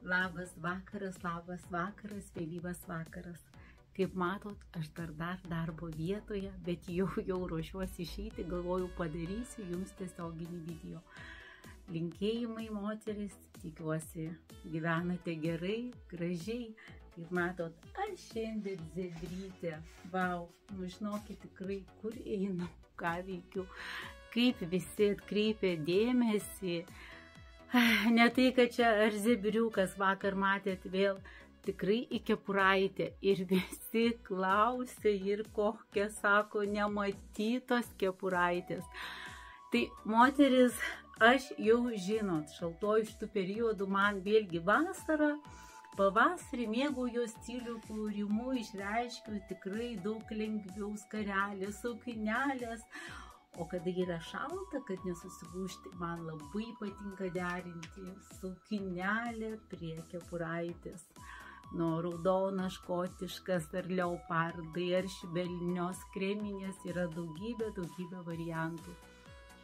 Labas vakaras, vėlyvas vakaras. Kaip matot, aš dar darbo vietoje, bet jau ruošiuosi išeiti, galvoju padarysiu jums tiesioginį video. Linkėjimai moteris, tikiuosi gyvenate gerai, gražiai. Kaip matot, aš šiandien zebrytė. Vau, žinokit tikrai, kur einu, ką veikiu, kaip visi atkreipia dėmesį. Ne tai, kad čia ar zebriukas, vakar matėt vėl tikrai į kepuraitę ir visi klausė ir kokia, sako, nematytos kepuraitės. Tai moteris, aš jau žinot, šaltuoju šitų periodų man vėlgi vasara, pavasarį mėgauju stilių kūrimu, išreiškiu tikrai daug lengviau skarelės, suknelės. O kada yra šalta, kad nesusigūžti, man labai patinka derinti suknelę prie kepuraitės. Nuo raudonas, škotiškas, ar leopardai, ar švelnios, kreminės, yra daugybė variantų.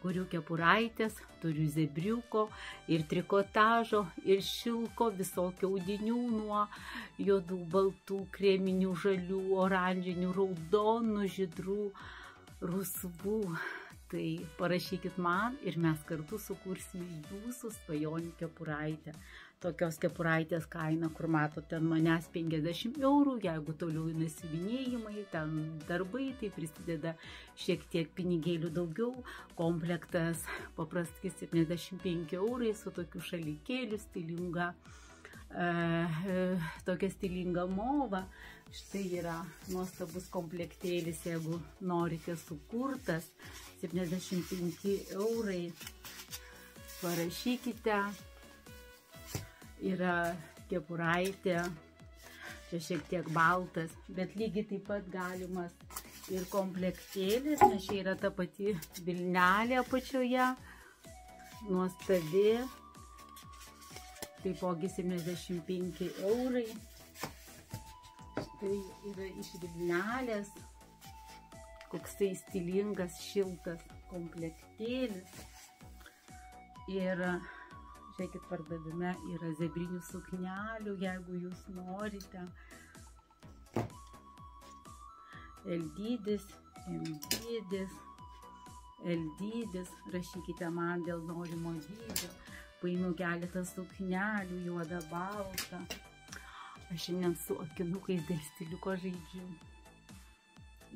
Kuriu kepuraitės, turiu zebriuko ir trikotažo, ir šilko, visokio audinių nuo juodų, baltų, kreminių, žalių, oranžinių, raudonų, žydrų, rusvų. Tai parašykit man ir mes kartu sukursime jūsų svajonių kepuraitę. Tokios kepuraitės kaina, kur matot, ten manęs 50 eurų, jeigu toliau nesiuvinėjimai, ten darbai, tai prisideda šiek tiek pinigėlių daugiau. Komplektas paprastai 75 eurai su tokiu šalikėliu, tokia stilinga mova. Štai yra nuostabus komplektėlis, jeigu norite sukurtas, 75 eurai. Parašykite. Yra kepuraitė, čia šiek tiek baltas, bet lygiai taip pat galimas ir komplektėlis, nes čia yra ta pati vilnelė apačioje, nuostabi, taipogi 75 eurai. Štai yra iš vilnelės, koksai stilingas, šiltas komplektėlis. Ir žiūrėkit, pardavime yra zebrinių suknelių, jeigu jūs norite. L dydis, M dydis, L dydis, rašykite man dėl norimo dydžio. Paėmiau keletą suknelių, juodą, baltą. Aš šiandien su akinukais dėl stiliuko žaidžiu.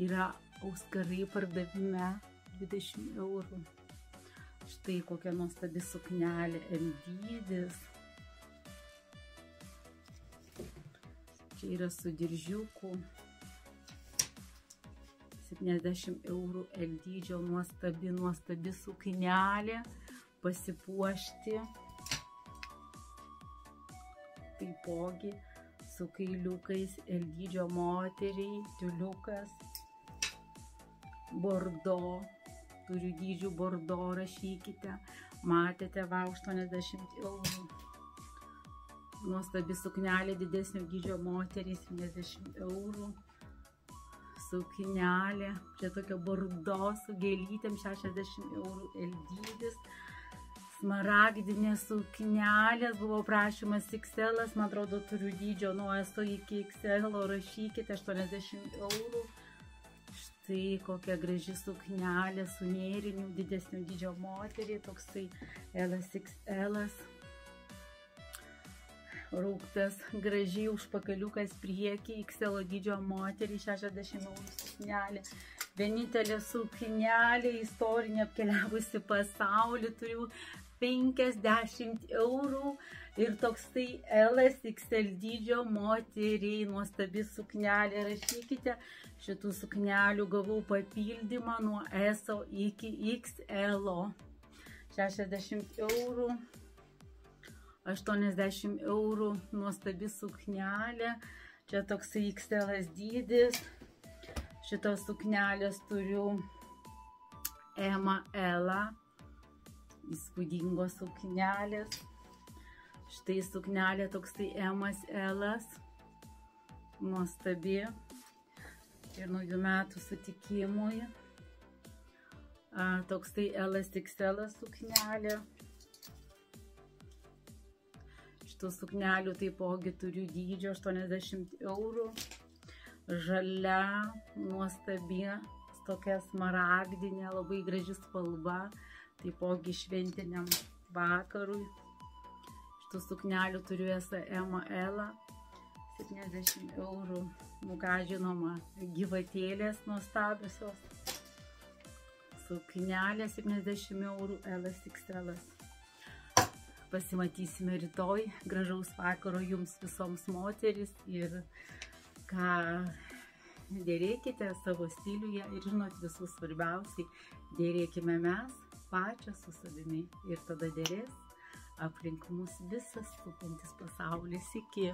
Yra auskarai pardavime 20 eurų. Štai kokia nuostabi suknelė, M dydis. Čia yra su diržiuku. 70 eurų L dydžio, nuostabi suknelė, pasipuošti. Taipogi su kailiukais L dydžio moteriai, tiuliukas, bordo. Turiu dydžių bordo, rašykite. Matėte, va, 80 eurų. Nuostabi suknelė didesnio dydžio moteriai, 70 eurų. Suknelė, čia tokia bordo su gėlytėm, 60 eurų L dydis. Smaragdinės suknelės, buvo prašymas XL, man atrodo, turiu dydžio nuo S iki XL, rašykite, 80 eurų. Štai kokia graži suknelė su nėriniu, didesnio dydžio moteriai, toksai LXL. Rauktas gražiai užpakaliukas priekį, XL dydžio moteriai, 60 eurų suknelė. Vienintelė suknelė, istorinė, apkeliavusi pasaulį, turiu 50 eurų ir toksai LXL dydžio moteriai, nuostabi suknelė, rašykite. Šitų suknelių gavau papildymą nuo S iki XL, 60 eurų, 80 eurų, nuostabi suknelė, čia toksai XL dydis. Šitos suknelės turiu ML, įspūdingos suknelės. Štai suknelė toksai ML, nuostabi. Ir naujų metų sutikimui. Toksai LXL suknelė. Šitų suknelių taipogi turiu dydžio 80 eurų. Žalia, nuostabi, tokia smaragdinė, labai graži spalva, taipogi šventiniam vakarui. Šitų suknelių turiu SML, 70 eurų. Nu ką, žinoma, gyvatėlės nuostabiosios. Suknelė 70 eurų, LXL. Pasimatysime rytoj. Gražaus vakaro jums visoms moteris ir ką dėrėkite savo stiliuje ir žinot visų svarbiausiai, dėrėkime mes pačios su savimi ir tada dėrės aplink mus visas supantis pasaulis. Iki.